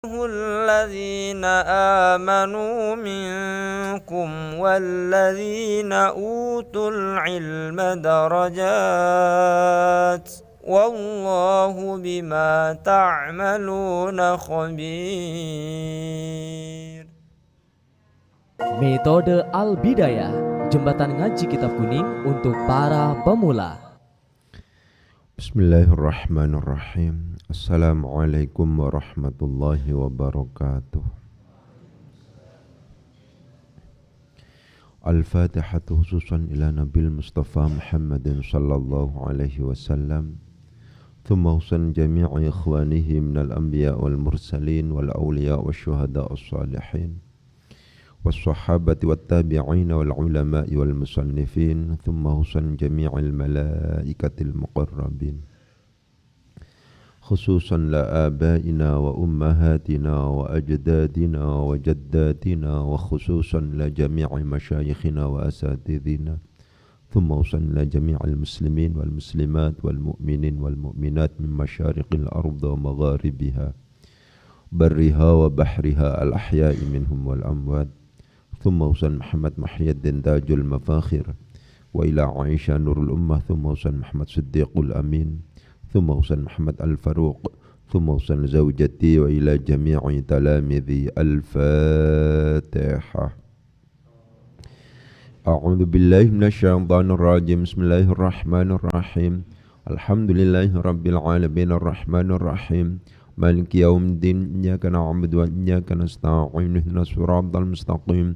الذين آمنوا منكم والذين أوتوا العلم درجات والله بما تعملون خبير. Metode Al-Bidayah, jembatan ngaji kitab kuning untuk para pemula. Bismillahirrahmanirrahim. Assalamualaikum warahmatullahi wabarakatuh. Al-Fatihatu khususan ila Nabil Mustafa Muhammadin sallallahu alaihi wasallam. Thumma husan jami'i ikhwanihi minal anbiya wal mursalin wal awliya wal syuhada as-salihin والصحابة والتابعين والعلماء والمصنفين ثم حسن جميع الملائكة المقربين خصوصا لآبائنا وأمهاتنا وأجدادنا وجداتنا وخصوصا لجميع مشايخنا وأساتذتنا ثم حسن لجميع المسلمين والمسلمات والمؤمنين والمؤمنات من مشارق الأرض ومغاربها برها وبحرها الأحياء منهم والأموات ثم حسن محمد محي الدين تاج المفاخر وإلى عائشة نور الأمة ثم حسن محمد صديق الأمين ثم حسن محمد الفاروق ثم حسن زوجتي وإلى جميع تلاميذي. الفاتحة. أعوذ بالله من الشيطان الرجيم. بسم الله الرحمن الرحيم. الحمد لله رب العالمين الرحمن الرحيم مالك يوم الدين إياك نعبد وإياك نستعين اهدنا الصراط المستقيم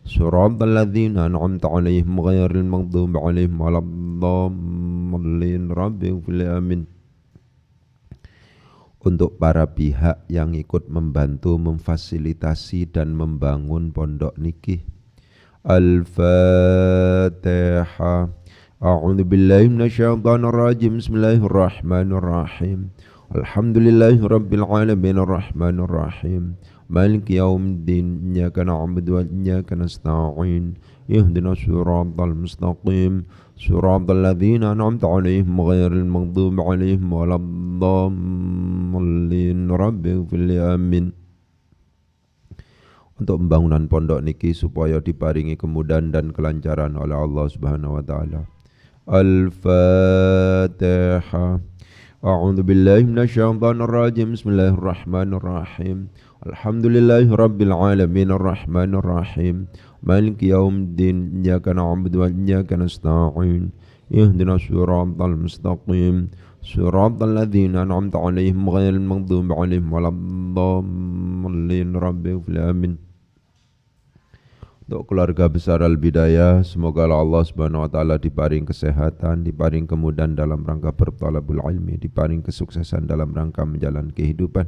صراط الذين أنعمت عليهم غير المغضوب عليهم ولا الضالين رب اغفر لي آمين. Untuk para pihak yang ikut membantu memfasilitasi dan membangun pondok niki. Al-Fatihah. A'udzu billahi minasyaitonir rajim. Bismillahirrahmanirrahim. Alhamdulillahi rabbil alamin arrahmanir rahim maliki yaumiddin iyyaka na'budu wa iyyaka nasta'in ihdinas siratal mustaqim siratal ladzina an'amta 'alaihim ghairil maghdubi 'alaihim waladdallin rabbighfir li amin. Untuk pembangunan pondok niki supaya diparingi kemudahan dan kelancaran oleh Allah Subhanahu wa taala. Al-Fatihah. A'udzu billahi minasyaitonir rajim. Bismillahirrahmanirrahim. Alhamdulillahi rabbil alamin arrahmanir rahim maliki yaumiddin iyyaka na'budu wa iyyaka nasta'in ihdinas siratal mustaqim siratal ladzina an'amta 'alaihim ghairil maghdubi 'alaihim waladdallin rabbighfir li amin. Untuk keluarga besar Al-Bidayah, semoga Allah Subhanahu wa taala diparing kesehatan, diparing kemudahan dalam rangka berthalabul ilmi, diparing kesuksesan dalam rangka menjalani kehidupan,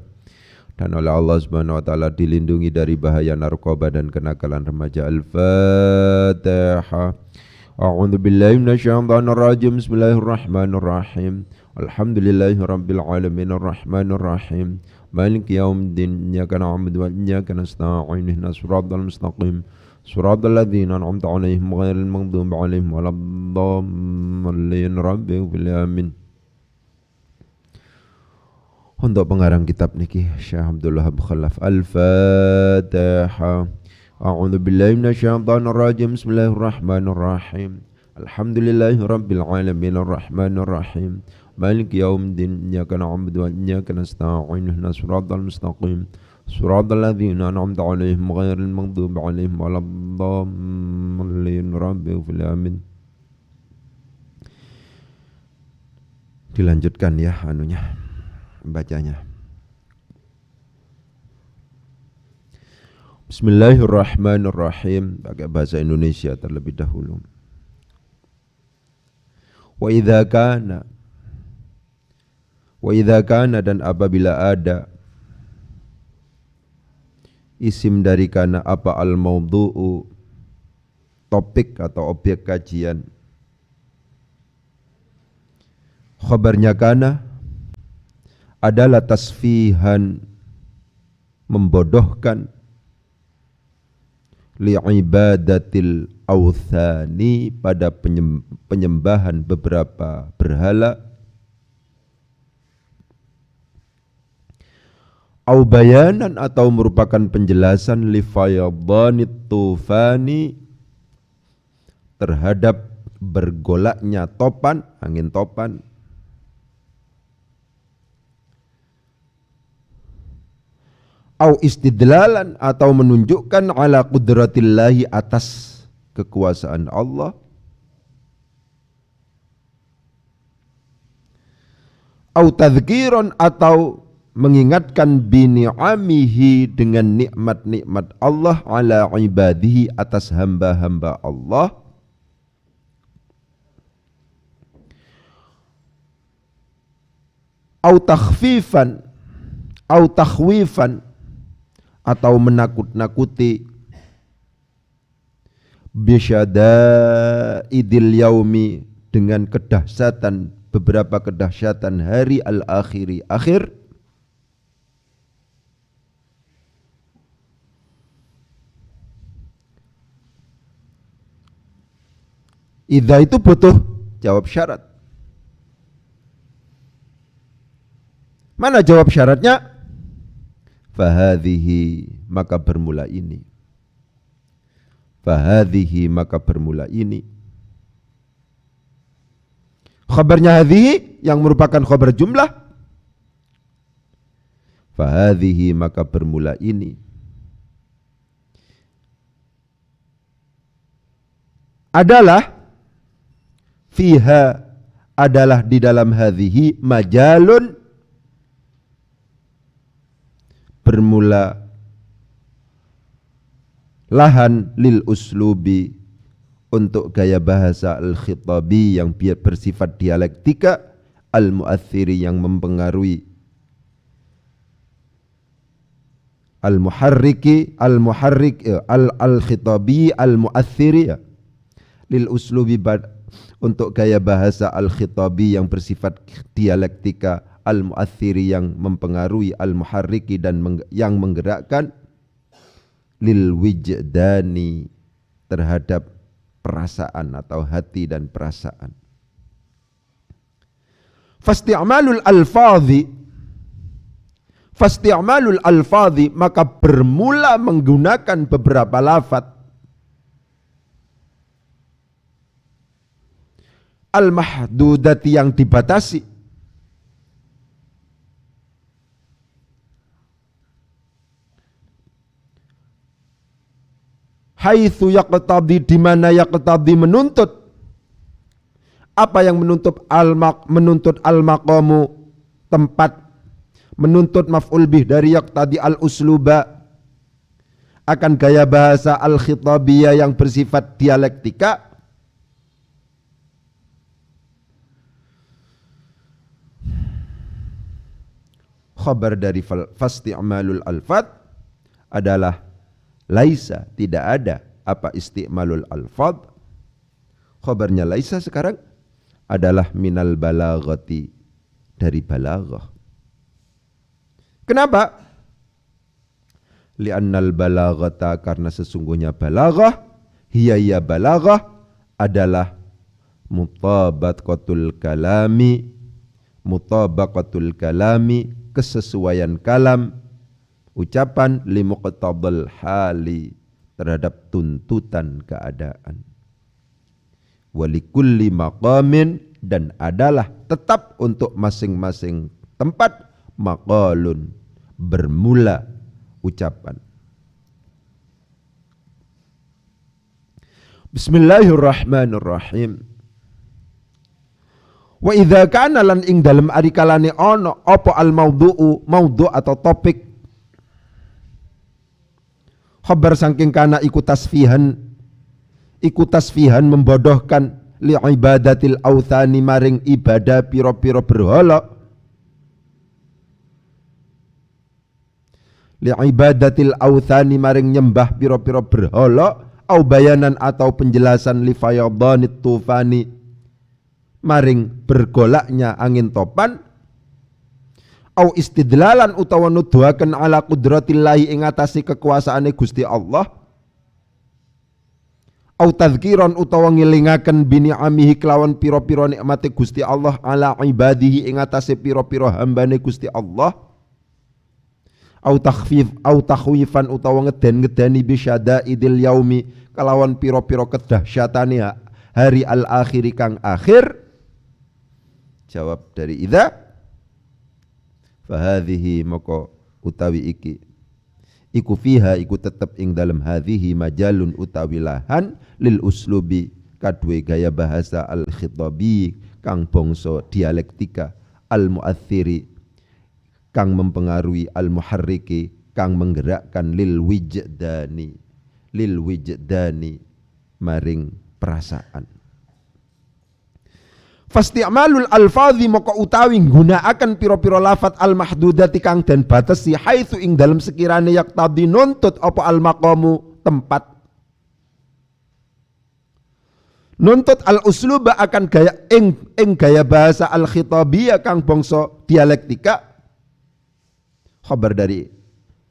dan oleh Allah Subhanahu wa taala dilindungi dari bahaya narkoba dan kenakalan remaja. Al-Fatihah. A'udzu billahi minasyaitonir rajim. Bismillahirrahmanirrahim. Alhamdulillahirabbil alamin arrahmanir rahim maliki yaumiddin iyyaka na'budu wa iyyaka nasta'in ihdinas siratal mustaqim siratal ladzina an'amta 'alaihim ghairil maghdubi 'alaihim waladdallin rabbighfir li amin. Untuk pengarang kitab niki Syekh Abdul Wahab Khalaf. Al-Fatihah. A'udzu billahi minasyaitonir rajim. Bismillahirrahmanirrahim. Alhamdulillahi rabbil alamin arrahmanir rahim maliki yaumiddin iyyaka na'budu wa iyyaka nasta'in ihdinas siratal mustaqim siratal ladzina an'amta 'alaihim ghairil maghdubi 'alaihim waladdallin rabbighfir li amin. Dilanjutkan ya anunya, bacanya. Bismillahirrahmanirrahim, pakai bahasa Indonesia terlebih dahulu. Wa idza kana dan apabila ada isim dari kana apa al-maudhu'u, topik atau objek kajian. Khabarnya kana adalah tasfihan, membodohkan, li'ibadatil awthani, pada penyembahan beberapa berhala, au bayanan atau merupakan penjelasan li fayadhanit tufani terhadap bergolaknya topan, angin topan, au istidlalan atau menunjukkan ala qudratillahi atas kekuasaan Allah, au tadhkiran atau mengingatkan bini'amihi dengan nikmat-nikmat Allah ala ibadihi atas hamba-hamba Allah, au takhfifan au takhwifan atau menakut-nakuti bisyadaidil yaumi dengan kedahsyatan beberapa kedahsyatan hari al-akhiri akhir, idza itu butuh jawab syarat. Mana jawab syaratnya? Fahadhihi, maka bermula ini. Fahadhihi, maka bermula ini. Khabarnya hadhihi yang merupakan khabar jumlah. Fahadhihi, maka bermula ini. Adalah fiha, adalah di dalam hadhihi majalun, bermula lahan lil uslubi, untuk gaya bahasa al-khitabi yang bersifat dialektika, al-mu'athiri yang mempengaruhi, al-muharriki al-khitabi al-mu'athiri lil uslubi, untuk gaya bahasa al-khitabi yang bersifat dialektika, al-mu'athiri yang mempengaruhi, al-muharriki dan yang menggerakkan, lil wijdani terhadap perasaan atau hati dan perasaan. Fasti'malul alfadhi, maka bermula menggunakan beberapa lafaz al-mahdudati yang dibatasi, haitsu yaqtadi, di mana yaqtadi menuntut, apa yang menuntut al-maqamu tempat, menuntut maf'ul bih dari yaqtadi al-usluba akan gaya bahasa al-khitabiyah yang bersifat dialektika. Khabar dari fasti'malul alfad adalah laisa, tidak ada apa isti'malul alfad. Khabarnya laisa sekarang adalah minal balaghati, dari balaghah. Kenapa? Li'annal balaghata, karena sesungguhnya balaghah, hiya balaghah adalah mutabaqatul kalami, kesesuaian kalam, ucapan, limuqtadal hali, terhadap tuntutan keadaan, walikulli maqamin, dan adalah tetap untuk masing-masing tempat, maqalun, bermula ucapan. Bismillahirrahmanirrahim. Wa idza kana lan ing dalem ari kalane ana apa al maudhu'u, maudhu' atau topik, khabar saking kana iku tasfihan membodohkan, li ibadatil authani, maring ibadah piro-piro berhala, li ibadatil authani, maring nyembah piro-piro berhala, au bayanan atau penjelasan li fayadhanit tufani, maring bergolaknya angin topan, au istidlalan utawa nuduhaken ala qudratillahi ing atase kekuasaane Gusti Allah, au tadzkiran utawa ngelingaken bini'amihi kelawan pira-pira nikmate Gusti Allah ala ibadihi ing atase pira-pira hambane Gusti Allah, au takhwifan utawa ngeden-ngedeni bisyadaidil yaumi kalawan piro-piro kedahsyatane hari al-akhiri kang akhir. Jawab dari idza, fahadhihi moko utawi iki iku fiha iku tetep ing dalem hadhihi majalun utawi lahan lil uslubi kadwe gaya bahasa al khitabi kang bangsa dialektika al muathiri kang mempengaruhi al muharriki kang menggerakkan lil wijdani maring perasaan. Fasti'malul alfadhi maka utawi nggunakaken pira-pira lafat al mahdudati kang den batesi haitsu ing dalem sekirane yaqtadi nuntut apa al maqamu tempat, nuntut al usluba akan gaya ing gaya bahasa al khitabiyah kang bangsa dialektika.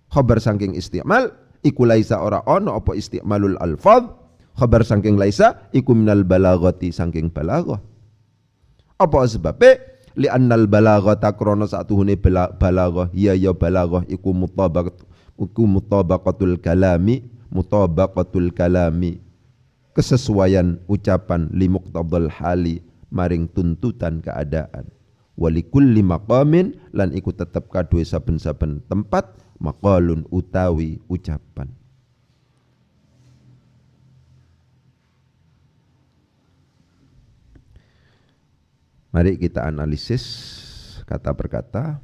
Khabar saking isti'mal iku laisa ora ono apa isti'malul alfadh, khabar saking laisa iku minal balaghati saking balaghah. Apa sebabnya? Li'annal balaghata krana satuhune balaghah ya balaghah iku mutabaqatul kalami kesesuaian ucapan li muqtadal hali maring tuntutan keadaan. Walikulli maqamin lan iku tetep kadue saben-saben tempat maqalun utawi ucapan. Mari kita analisis kata per kata.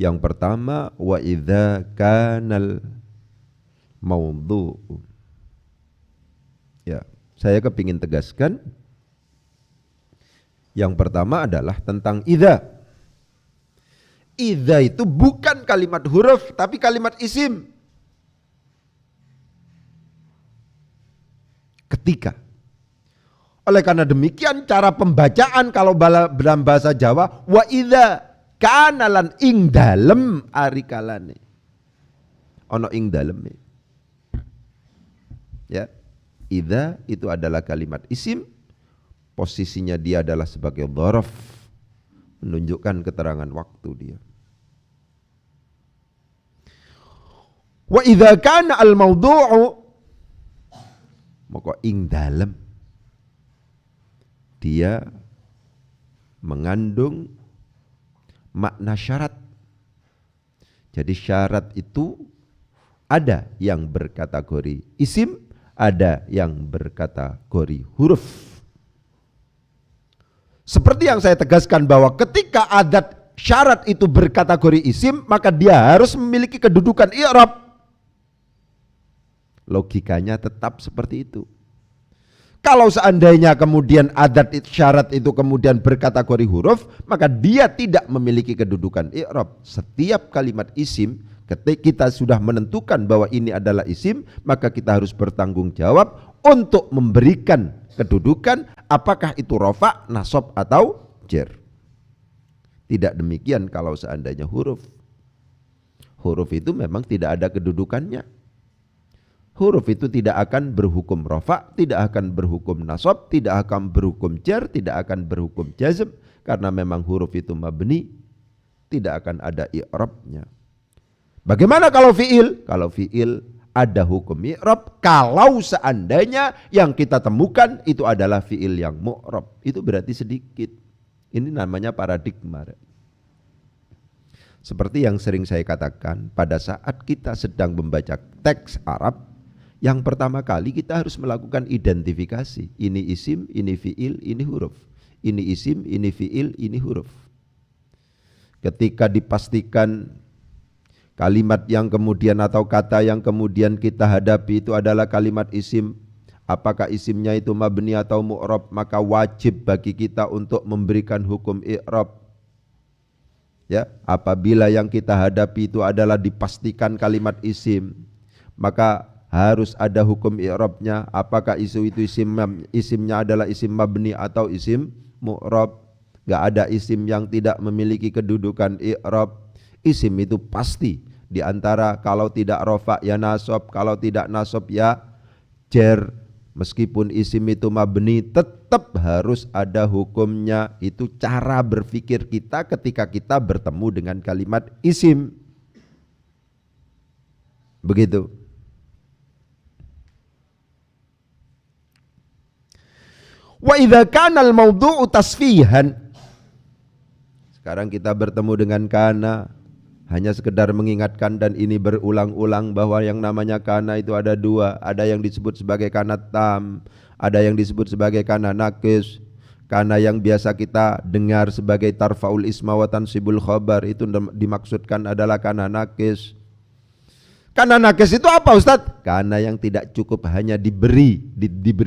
Yang pertama, wa idza kanal maudhu'u. Ya, saya kepingin tegaskan. Yang pertama adalah tentang idza. Idza itu bukan kalimat huruf tapi kalimat isim. Ketika. Oleh karena demikian cara pembacaan kalau dalam bahasa Jawa wa idza kana lan ing dalem ari kalane. Ono ing daleme. Ya. Idza itu adalah kalimat isim, posisinya dia adalah sebagai dzaraf, menunjukkan keterangan waktu dia. Wa idza kana al maudhu'u maka ing dalem dia mengandung makna syarat. Jadi syarat itu ada yang berkategori isim, ada yang berkategori huruf. Seperti yang saya tegaskan bahwa ketika adat syarat itu berkategori isim, maka dia harus memiliki kedudukan i'rab. Logikanya tetap seperti itu. Kalau seandainya kemudian adat syarat itu kemudian berkategori huruf, maka dia tidak memiliki kedudukan i'rab. Setiap kalimat isim, ketika kita sudah menentukan bahwa ini adalah isim, maka kita harus bertanggung jawab untuk memberikan kedudukan apakah itu rafa, nasab atau jar. Tidak demikian kalau seandainya huruf. Huruf itu memang tidak ada kedudukannya. Huruf itu tidak akan berhukum rafa, tidak akan berhukum nasab, tidak akan berhukum jar, tidak akan berhukum jazm, karena memang huruf itu mabni, tidak akan ada i'rabnya. Bagaimana kalau fi'il? Kalau fi'il ada hukum i'rab kalau seandainya yang kita temukan itu adalah fi'il yang mu'rab. Itu berarti sedikit. Ini namanya paradigma. Seperti yang sering saya katakan, pada saat kita sedang membaca teks Arab, yang pertama kali kita harus melakukan identifikasi. Ini isim, ini fi'il, ini huruf. Ini isim, ini fi'il, ini huruf. Ketika dipastikan kalimat yang kemudian atau kata yang kemudian kita hadapi itu adalah kalimat isim, apakah isimnya itu mabni atau mu'rab, maka wajib bagi kita untuk memberikan hukum i'rab. Ya, apabila yang kita hadapi itu adalah dipastikan kalimat isim, maka harus ada hukum i'rabnya, apakah isu itu isimnya adalah isim mabni atau isim mu'rab. Gak ada isim yang tidak memiliki kedudukan i'rab. Isim itu pasti di antara kalau tidak rafa ya nasab, kalau tidak nasab ya jar. Meskipun isim itu mabni tetap tetap harus ada hukumnya. Itu cara berpikir kita ketika kita bertemu dengan kalimat isim. Begitu. Wa idza kana al-mawdu'u tasfihan. Sekarang kita bertemu dengan kana, hanya sekedar mengingatkan, dan ini berulang-ulang bahwa yang namanya kana itu ada dua. Ada yang disebut sebagai kana tam, ada yang disebut sebagai kana nakis. Kana yang biasa kita dengar sebagai tarfaul isma wa tansibul khabar, itu dimaksudkan adalah kana nakis. Kana nakis itu apa Ustadz? Kana yang tidak cukup hanya diberi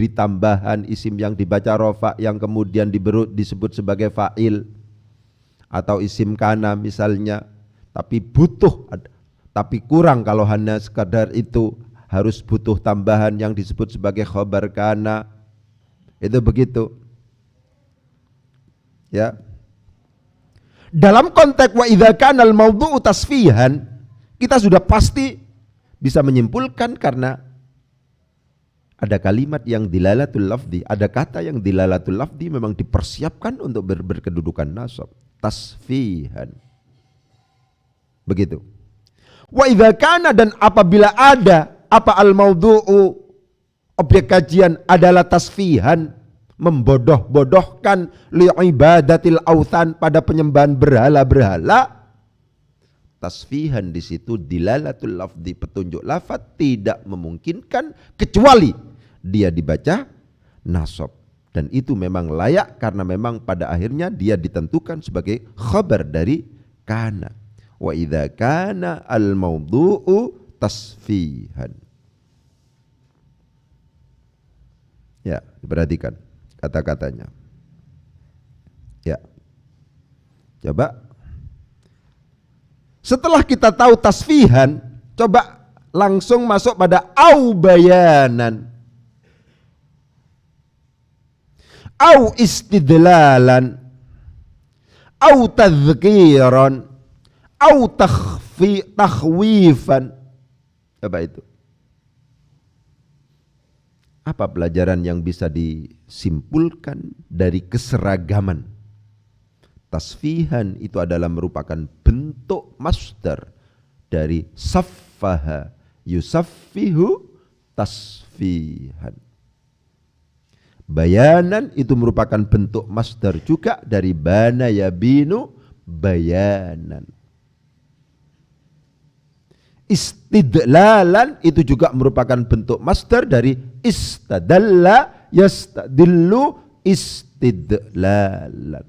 tambahan isim yang dibaca rofa yang kemudian disebut sebagai fa'il, atau isim kana misalnya, tapi kurang kalau hanya sekadar itu, harus butuh tambahan yang disebut sebagai khabar kana. Itu begitu. Ya. Dalam konteks wa idza kana al-mawdu'u tasfihan, kita sudah pasti bisa menyimpulkan karena ada kalimat yang dilalatul lafzi, ada kata yang dilalatul lafzi memang dipersiapkan untuk berkedudukan nasab, tasfihan. Begitu. Wa idza kana, dan apabila ada apa al-mawdu'u, objek kajian adalah tasfihan, membodoh-bodohkan li'ibadatil authan, pada penyembahan berhala-berhala. Tasfihan di situ dilalatul lafzi, petunjuk lafaz tidak memungkinkan kecuali dia dibaca nasab, dan itu memang layak karena memang pada akhirnya dia ditentukan sebagai khabar dari kana. Wa idza kana al mawdu'u tasfihan. Ya, diperhatikan kata-katanya. Ya. Coba setelah kita tahu tasfihan, coba langsung masuk pada au bayanan, au istidlalan, au tadhkiran, au takhwifan. Apa itu? Apa pelajaran yang bisa disimpulkan dari keseragaman? Tasfihan itu adalah merupakan bentuk masdar dari saffaha yusaffihu tasfihan. Bayanan itu merupakan bentuk masdar juga dari bana yabinu bayanan. Istidlalan itu juga merupakan bentuk masdar dari istadalla yastadillu istidlalan.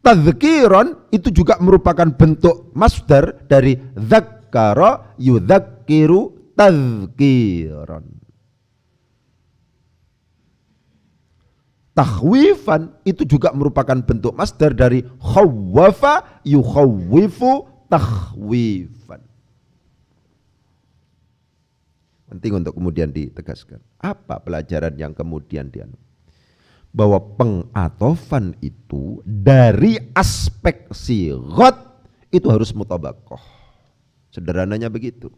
Tadhkiran itu juga merupakan bentuk masdar dari dzakkara yudzakiru tadhkiran. Takhwifan itu juga merupakan bentuk masdar dari khawwafa yukhawwifu takhwifan. Penting untuk kemudian ditegaskan. Apa pelajaran yang kemudian bahwa pengatofan itu dari aspek sighat itu harus mutabaqah. Sederhananya begitu.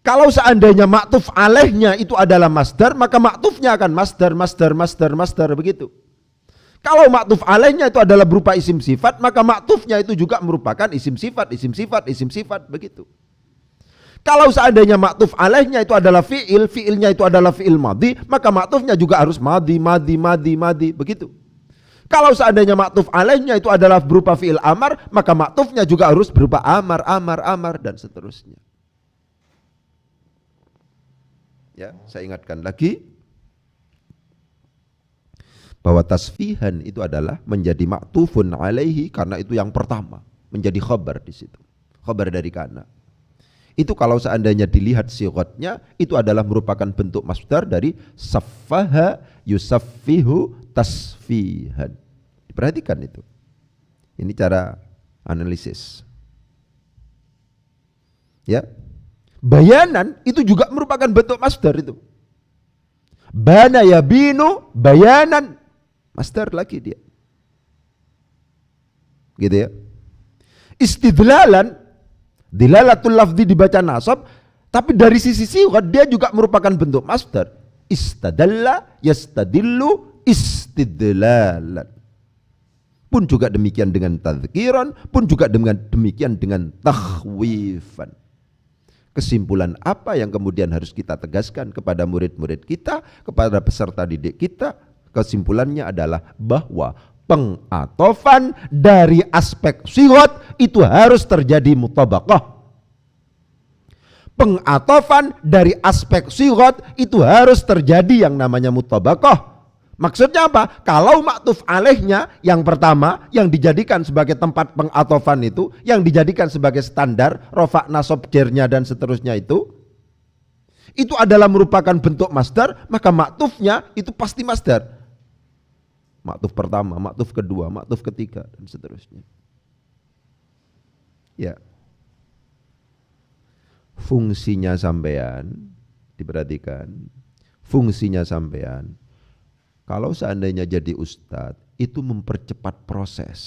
Kalau seandainya maktuf alaihnya itu adalah masdar, maka maktufnya akan masdar begitu. Kalau maktuf alaihnya itu adalah berupa isim sifat, maka maktufnya itu juga merupakan isim sifat begitu. Kalau seandainya maktuf alaihnya itu adalah fi'il, fi'ilnya itu adalah fi'il madhi, maka maktufnya juga harus madhi begitu. Kalau seandainya maktuf alaihnya itu adalah berupa fi'il amar, maka maktufnya juga harus berupa amar dan seterusnya. Ya, saya ingatkan lagi bahwa tasfihan itu adalah menjadi maktufun alaihi karena itu yang pertama, menjadi khabar di situ. Khabar dari kana. Itu kalau seandainya dilihat sighatnya itu adalah merupakan bentuk masdar dari saffaha yusaffihu tasfihan. Diperhatikan itu. Ini cara analisis. Ya. Bayanan itu juga merupakan bentuk masdar itu. Bana yabinu bayanan, masdar lagi dia. Gitu ya. Istidlalan, dilalatul lafzi dibaca nasab, Tapi dari sisi sighat dia juga merupakan bentuk masdar. Istadalla yastadillu istidlalan. Pun juga demikian dengan tadhkiran, pun juga demikian dengan takhwifan. Kesimpulan apa yang kemudian harus kita tegaskan kepada murid-murid kita, kepada peserta didik kita? Kesimpulannya adalah bahwa pengatofan dari aspek sighat itu harus terjadi mutabaqah. Pengatofan dari aspek sighat itu harus terjadi yang namanya mutabaqah. Maksudnya apa? Kalau ma'tuf alaihnya yang pertama yang dijadikan sebagai tempat pengatofan itu, yang dijadikan sebagai standar rofa nasab jernya dan seterusnya itu adalah merupakan bentuk masdar, maka ma'tufnya itu pasti masdar. Ma'tuf pertama, ma'tuf kedua, ma'tuf ketiga dan seterusnya. Ya. Fungsinya sampean diperhatikan. Fungsinya sampean kalau seandainya jadi ustadz itu mempercepat proses.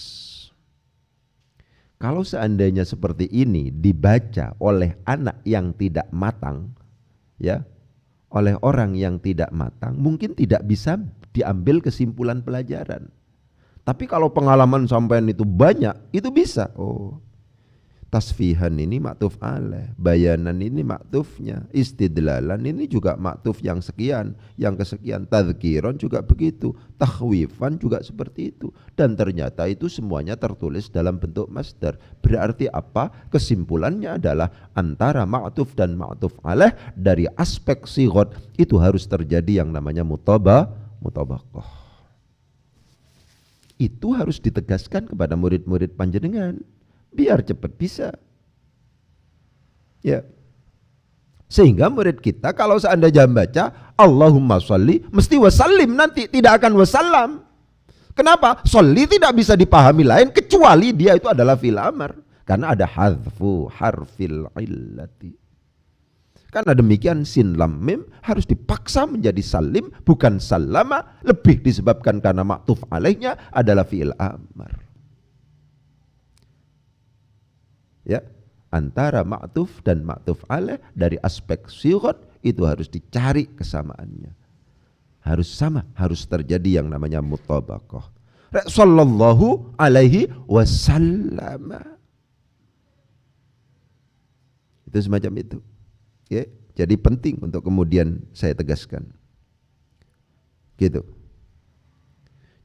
Kalau seandainya seperti ini dibaca oleh anak yang tidak matang, ya, oleh orang yang tidak matang, mungkin tidak bisa diambil kesimpulan pelajaran. Tapi kalau pengalaman sampean itu banyak, itu bisa. Oh, tasfihan ini ma'tuf alaih, bayanan ini ma'tufnya, istidlalan ini juga ma'tuf yang sekian, yang kesekian, tadhkiran juga begitu, takhwifan juga seperti itu. Dan ternyata itu semuanya tertulis dalam bentuk masdar. Berarti apa? Kesimpulannya adalah antara ma'tuf dan ma'tuf alaih dari aspek sighat itu harus terjadi yang namanya mutabaqah. Itu harus ditegaskan kepada murid-murid panjenengan biar cepat bisa. Ya. Sehingga murid kita kalau seandainya baca Allahumma sholli mesti wasallim, nanti tidak akan wasallam. Kenapa? Sholli tidak bisa dipahami lain kecuali dia itu adalah fil amr, karena ada hadfu harfil illati. Karena demikian sin lam mim harus dipaksa menjadi salim bukan salama, lebih disebabkan karena ma'tuf alaihnya adalah fi'il amr. Ya, antara ma'tuf dan ma'tuf alaih dari aspek sighat itu harus dicari kesamaannya. Harus sama, harus terjadi yang namanya mutabaqah. Sallallahu alaihi wasallam. Itu semacam itu. Ya, jadi penting untuk kemudian saya tegaskan. Gitu.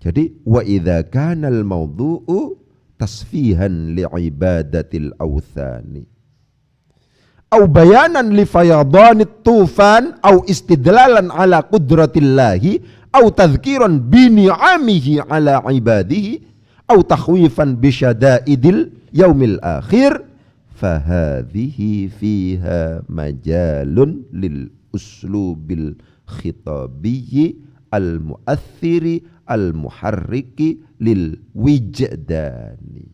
Jadi wa idza kana al-mawdu'u tasfihan li'ibadatil awthani au bayanan li fayadanit tufan au istidlalan ala qudratillahi au tadhkiran bi ni'amihi ala ibadihi au takhwifan bi syada'idil yaumil akhir fahadhihi fiha majalun lil uslubil khitabiyyi al mu'athiri al muharriki lil wijdani.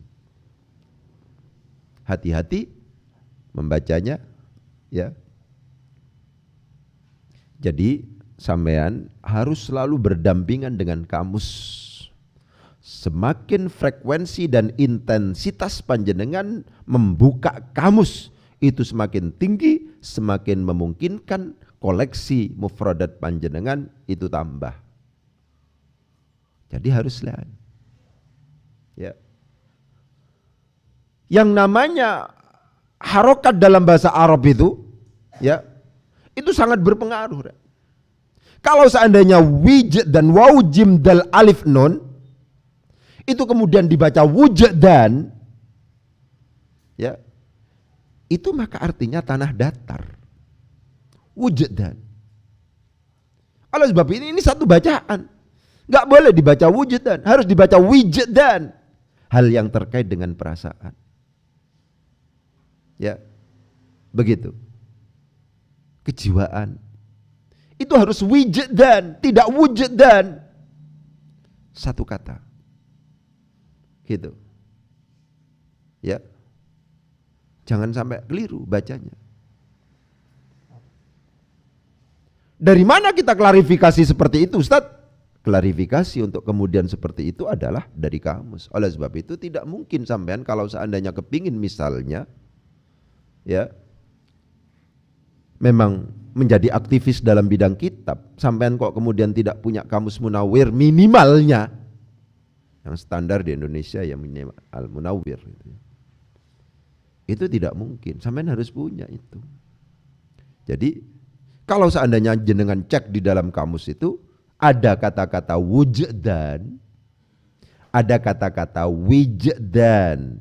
Hati-hati membacanya, ya. Jadi sampean harus selalu berdampingan dengan kamus. Semakin frekuensi dan intensitas panjenengan membuka kamus itu semakin tinggi, semakin memungkinkan koleksi mufradat panjenengan itu tambah. Jadi harus lihat. Ya. Yang namanya harokat dalam bahasa Arab itu, ya, itu sangat berpengaruh. Kalau seandainya wij dan waw jim dal alif nun itu kemudian dibaca wujdan, ya, itu maka artinya tanah datar. Wujdan. Oleh sebab ini satu bacaan. Nggak boleh dibaca wujdan, harus dibaca wijdan. Hal yang terkait dengan perasaan. Ya, begitu. Kejiwaan. Itu harus wijdan, tidak wujdan. Satu kata. Gitu. Ya. Jangan sampai keliru bacanya. Dari mana kita klarifikasi seperti itu, Ustaz? Klarifikasi untuk kemudian seperti itu adalah dari kamus. Oleh sebab itu tidak mungkin sampean kalau seandainya kepingin misalnya, ya, memang menjadi aktivis dalam bidang kitab, sampean kok kemudian tidak punya kamus Munawwir minimalnya, yang standar di Indonesia ya minimal Al-Munawwir itu tidak mungkin, sampean harus punya itu. Jadi kalau seandainya jenengan cek di dalam kamus itu ada kata-kata wujdan, ada kata-kata wijdan,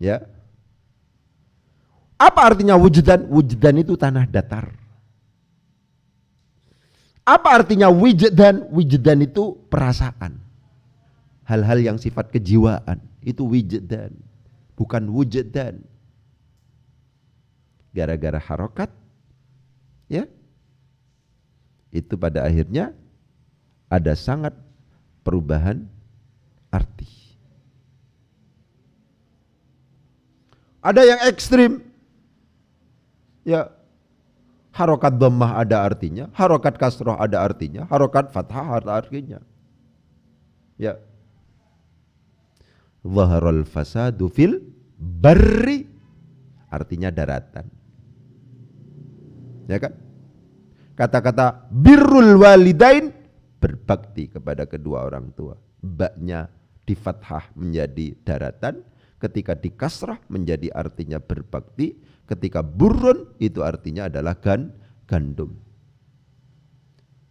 ya. Apa artinya wujdan? Wujdan itu tanah datar. Apa artinya wijdan? Wijdan itu perasaan. Hal-hal yang sifat kejiwaan. Itu wijdan. Bukan wujdan. Gara-gara harokat. Ya. Itu pada akhirnya ada sangat perubahan arti. Ada yang ekstrim. Ya, harokat dhammah ada artinya, harokat kasroh ada artinya, harokat fathah ada artinya. Ya, zaharul fasadu fil barri artinya daratan. Ya kan? Kata-kata birrul walidain berbakti kepada kedua orang tua. Baknya di fathah menjadi daratan, ketika di kasrah menjadi artinya berbakti. Ketika burun itu artinya adalah gandum.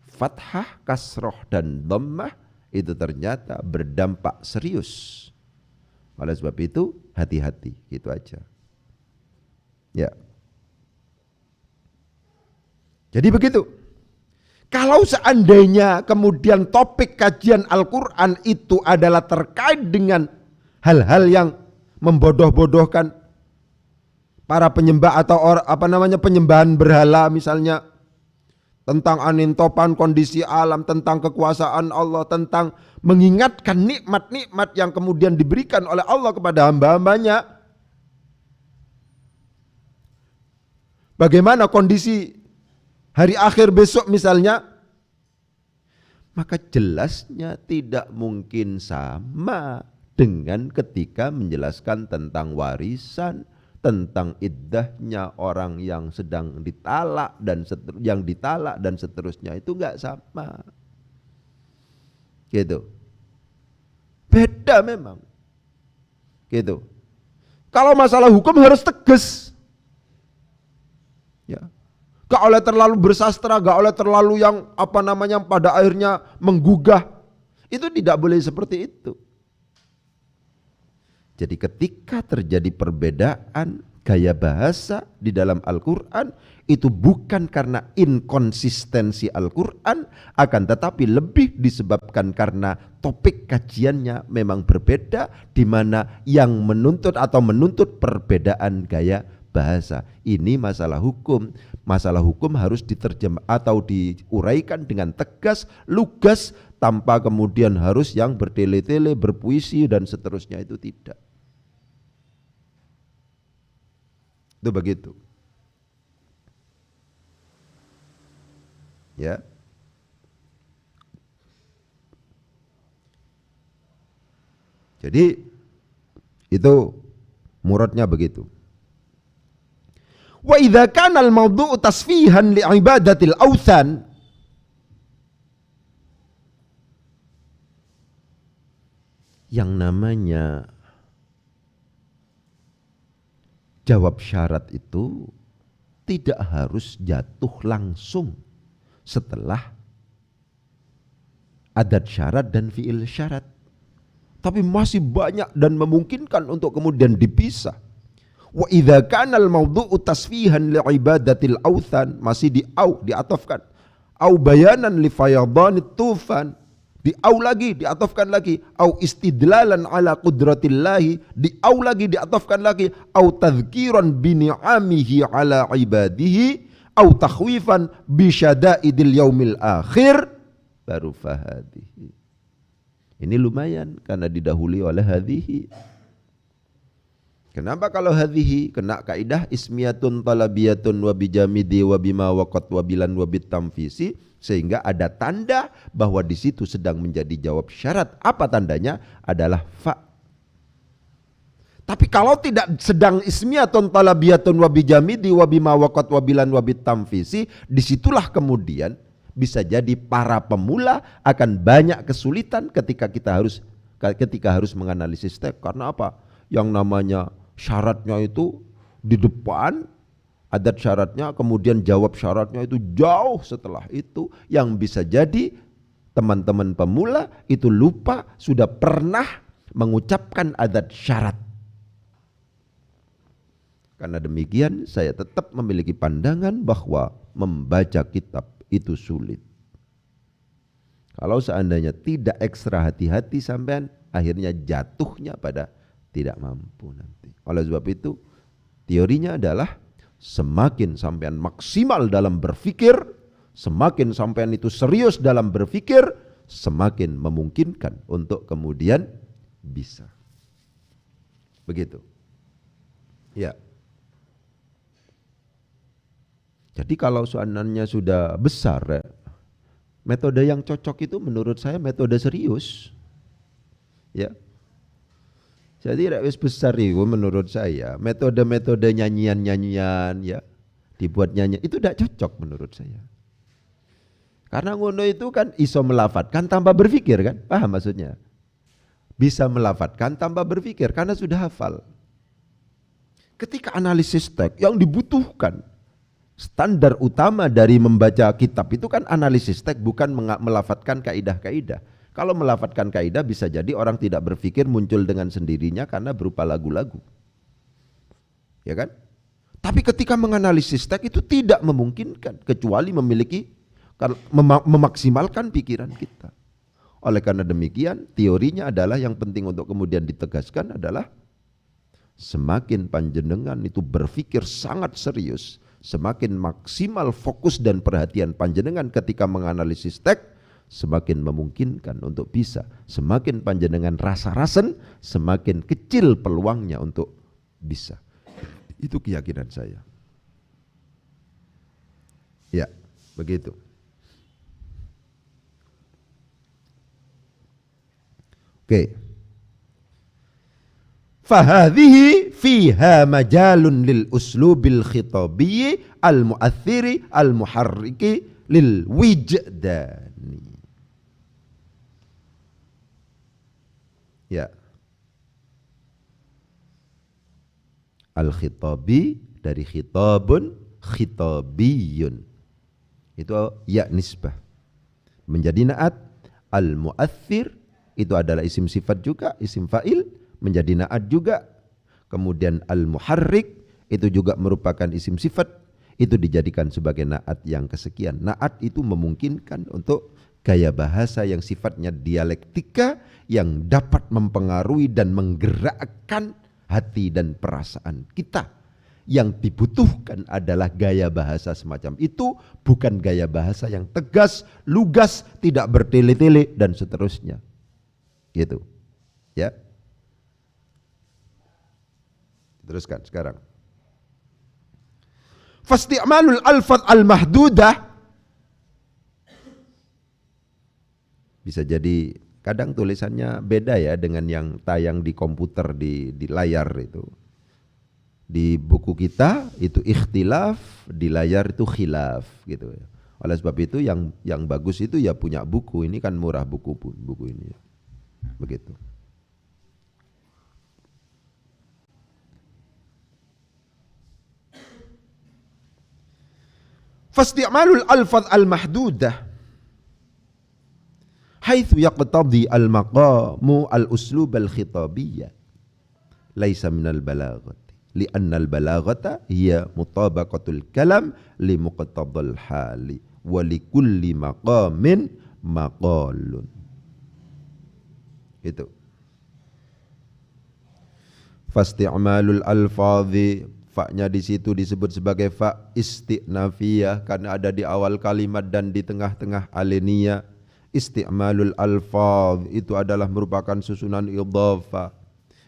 Fathah, kasroh, dan dhammah itu ternyata berdampak serius. Oleh sebab itu hati-hati, gitu aja. Ya. Jadi begitu. Kalau seandainya kemudian topik kajian Al-Quran itu adalah terkait dengan hal-hal yang membodoh-bodohkan para penyembah atau penyembahan berhala, misalnya tentang anintopan kondisi alam, tentang kekuasaan Allah, tentang mengingatkan nikmat-nikmat yang kemudian diberikan oleh Allah kepada hamba-hambanya. Bagaimana kondisi hari akhir besok misalnya, maka jelasnya tidak mungkin sama dengan ketika menjelaskan tentang warisan, tentang iddahnya orang yang sedang ditalak dan seterusnya, itu enggak sama. Gitu. Beda memang. Gitu. Kalau masalah hukum harus tegas. Ya. Gak oleh terlalu bersastra, gak oleh terlalu yang pada akhirnya menggugah. Itu tidak boleh seperti itu. Jadi ketika terjadi perbedaan gaya bahasa di dalam Al-Quran, itu bukan karena inkonsistensi Al-Quran, akan tetapi lebih disebabkan karena topik kajiannya memang berbeda, di mana yang menuntut perbedaan gaya bahasa. Ini masalah hukum. Masalah hukum harus diterjemah atau diuraikan dengan tegas, lugas, tanpa kemudian harus yang bertele-tele, berpuisi dan seterusnya, itu tidak. Itu begitu. Ya. Jadi itu muradnya begitu. Wa idza kana al-mawdu'u tasfihan li ibadatil awthan, yang namanya jawab syarat itu tidak harus jatuh langsung setelah adat syarat dan fi'il syarat, tapi masih banyak dan memungkinkan untuk kemudian dipisah. Wa idza kana al-mawdu'u tasfihan li ibadatil awthan, masih diatofkan. Au bayanan li fayadanit tufan, diatofkan lagi. Au istidlalan ala qudratillahi, diatofkan lagi. Au tadhkiran bi ni'amihi ala ibadihi, au takhwifan bi syada'idil yaumil akhir, baru fahadihi. Ini lumayan karena didahului oleh hadhihi. Kenapa kalau hadhihi? Kena kaidah ismiyatun talabiyatun wa bijamidi wa bima waqat wa bilan wa bitamfisi, sehingga ada tanda bahwa di situ sedang menjadi jawab syarat. Apa tandanya? Adalah fa. Tapi kalau tidak sedang ismiyatun talabiyatun wabijamidi wabima waqat wabilan wabit tamfisi, disitulah kemudian bisa jadi para pemula akan banyak kesulitan ketika harus menganalisis teks. Karena apa? Yang namanya syaratnya itu di depan, adat syaratnya, kemudian jawab syaratnya itu jauh setelah itu, yang bisa jadi teman-teman pemula itu lupa sudah pernah mengucapkan adat syarat. Karena demikian saya tetap memiliki pandangan bahwa membaca kitab itu sulit. Kalau seandainya tidak ekstra hati-hati sampean, akhirnya jatuhnya pada tidak mampu nanti. Oleh sebab itu teorinya adalah semakin sampean maksimal dalam berpikir, semakin sampean itu serius dalam berpikir, semakin memungkinkan untuk kemudian bisa. Begitu. Ya. Jadi kalau soalannya sudah besar, metode yang cocok itu menurut saya metode serius. Ya. Jadi wis besar itu menurut saya, metode-metode nyanyian-nyanyian ya, dibuat nyanyian itu tidak cocok menurut saya. Karena ngono itu kan iso melafatkan tanpa berpikir kan? Paham maksudnya? Bisa melafatkan tanpa berpikir karena sudah hafal. Ketika analisis teks yang dibutuhkan, standar utama dari membaca kitab itu kan analisis teks, bukan melafatkan kaidah-kaidah. Kalau melafatkan kaidah bisa jadi orang tidak berpikir muncul dengan sendirinya karena berupa lagu-lagu. Ya kan? Tapi ketika menganalisis teks itu tidak memungkinkan kecuali memaksimalkan pikiran kita. Oleh karena demikian teorinya adalah yang penting untuk kemudian ditegaskan adalah semakin panjenengan itu berpikir sangat serius, semakin maksimal fokus dan perhatian panjenengan ketika menganalisis teks, semakin memungkinkan untuk bisa. Semakin panjenengan rasa-rasen, semakin kecil peluangnya untuk bisa. Itu keyakinan saya. Ya, begitu. Oke. Fahadhihi fiha majalun lil uslubil khitabiyyi al mu'athiri al muharriki lil wijdani. Ya. Al khitabi dari khitabun, khitabiyun. Itu ya nisbah. Menjadi naat. Al mu'athir itu adalah isim sifat juga, isim fa'il. Menjadi naat juga. Kemudian al-muharrik itu juga merupakan isim sifat, itu dijadikan sebagai naat yang kesekian. Naat itu memungkinkan untuk gaya bahasa yang sifatnya dialektika, yang dapat mempengaruhi dan menggerakkan hati dan perasaan kita. Yang dibutuhkan adalah gaya bahasa semacam itu, bukan gaya bahasa yang tegas, lugas, tidak bertele-tele dan seterusnya. Gitu. Ya. Teruskan sekarang. Fasti'malul alfaz al-mahdudah. Bisa jadi kadang tulisannya beda ya dengan yang tayang di komputer di layar itu. Di buku kita itu ikhtilaf, di layar itu khilaf gitu ya. Oleh sebab itu yang bagus itu ya punya buku. Ini kan murah buku ini. Begitu. Fasti'malul alfaz al-mahdudah haitsu yaqtadi al-maqamu al-uslub al-khitabiyya laisa minal balaghati li'anna al-balaghata hiya mutabaqatul kalam li muqtadal hali wa li kulli maqamin maqalun. Itu fasti'malul alfadhi, fa-nya di situ disebut sebagai fa isti'nafiyah karena ada di awal kalimat dan di tengah-tengah aliniyah. Isti'malul alfaz itu adalah merupakan susunan idhafah.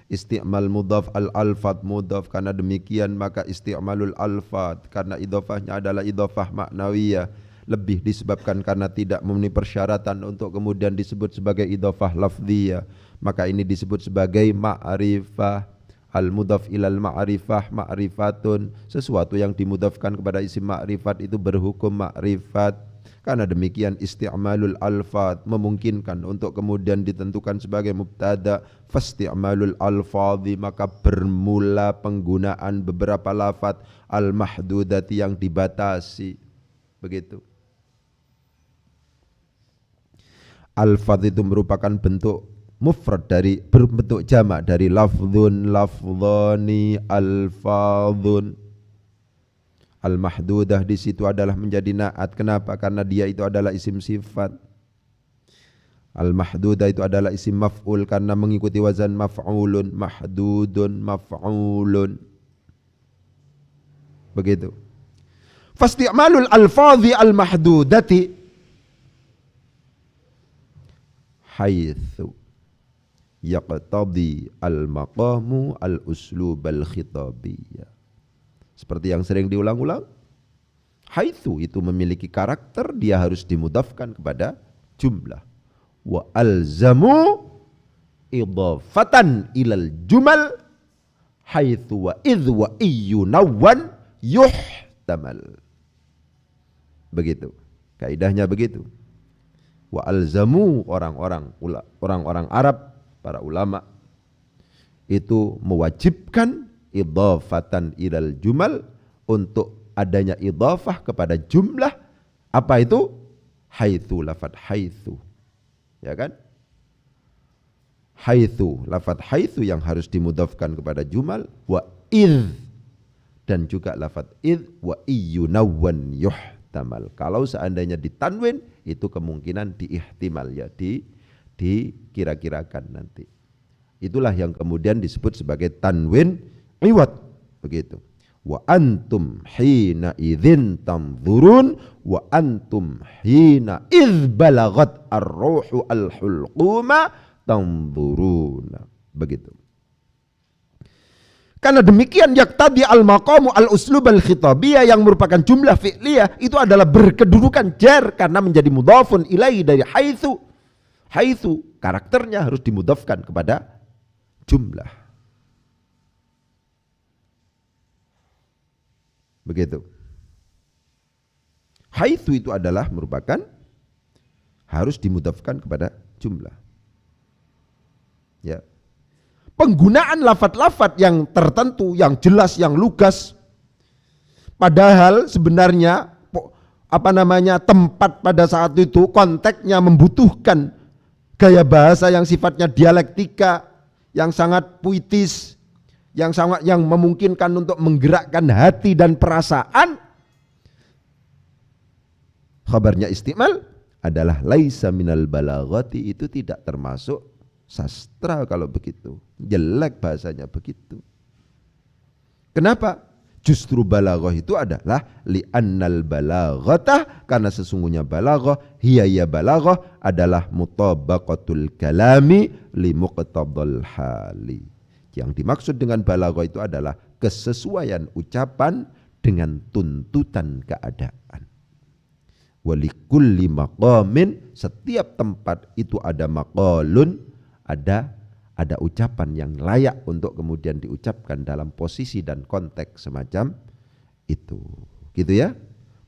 Isti'mal mudhaf al-alfat mudhaf, karena demikian maka isti'malul alfat karena idhafahnya adalah idhafah maknawiyah, lebih disebabkan karena tidak memenuhi persyaratan untuk kemudian disebut sebagai idhafah lafziyah, maka ini disebut sebagai ma'rifah. Al-mudhaf ilal ma'rifah ma'rifatun, sesuatu yang dimudhafkan kepada isim ma'rifat itu berhukum ma'rifat. Karena demikian isti'malul alfad memungkinkan untuk kemudian ditentukan sebagai mubtada. Fasti'malul alfadhi, maka bermula penggunaan beberapa lafaz al-mahdudati yang dibatasi. Begitu. Alfaz itu merupakan bentuk mufrad dari berbentuk jamak dari lafdzun, lafdzani, alfadzun. Al-mahdudah di situ adalah menjadi naat. Kenapa? Karena dia itu adalah isim sifat. Al-mahdudah itu adalah isim maf'ul karena mengikuti wazan maf'ulun, mahdudun, maf'ulun. Begitu. Fasti'malul alfadhi al-mahdudati haitsu yaqtadi al-maqamu al-uslub al-khitabiyya. Seperti yang sering diulang-ulang, haitsu itu memiliki karakter, dia harus dimudhafkan kepada jumlah. Wa alzamu idhafatan ilal jumal haitsu wa idh wa iyunawwan yuhtamal. Begitu. Kaidahnya begitu. Wa alzamu, orang-orang Arab, para ulama itu mewajibkan idhafatan ilal jumal, untuk adanya idhafah kepada jumlah. Apa itu? Haitsu, lafadz haitsu. Ya kan? Haitsu, lafadz haitsu yang harus dimudhafkan kepada jumal, wa idh, dan juga lafadz idh, wa iyunawwan yuhtamal. Kalau seandainya ditanwin, itu kemungkinan diihtimal, ya, dikira-kirakan nanti. Itulah yang kemudian disebut sebagai tanwin iwad. Begitu. Wa antum hina idzin tanzurun wa antum hina idz balagat ar-ruhu al-hulquma tanzuruna. Begitu. Karena demikian yaqtadi al-maqamu al-uslub al-khitabiyah, yang merupakan jumlah fi'liyah, itu adalah berkedudukan jar karena menjadi mudhafun ilaihi dari haitsu. Haitsu karakternya harus dimudhafkan kepada jumlah. Begitu. Haitsu itu adalah merupakan harus dimudhafkan kepada jumlah. Ya. Penggunaan lafadz-lafadz yang tertentu, yang jelas, yang lugas, padahal sebenarnya tempat pada saat itu konteksnya membutuhkan gaya bahasa yang sifatnya dialektika, yang sangat puitis, yang memungkinkan untuk menggerakkan hati dan perasaan. Khabarnya istimal adalah laisa minal balaghati, itu tidak termasuk sastra kalau begitu. Jelek bahasanya begitu. Kenapa? Justru balaghah itu adalah li'annal balaghata, karena sesungguhnya balaghah hiya balaghah adalah mutabaqatul kalami li muqtadal hali. Yang dimaksud dengan balaghah itu adalah kesesuaian ucapan dengan tuntutan keadaan. Walikulli maqamin, setiap tempat itu ada maqalun, ada ucapan yang layak untuk kemudian diucapkan dalam posisi dan konteks semacam itu. Gitu ya.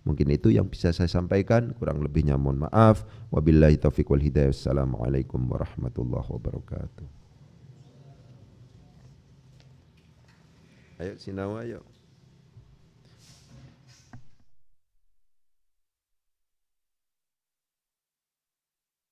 Mungkin itu yang bisa saya sampaikan, kurang lebihnya mohon maaf. Wabillahi taufiq wal hidayah. Assalamualaikum warahmatullahi wabarakatuh. Ayo Sinawa, ayo.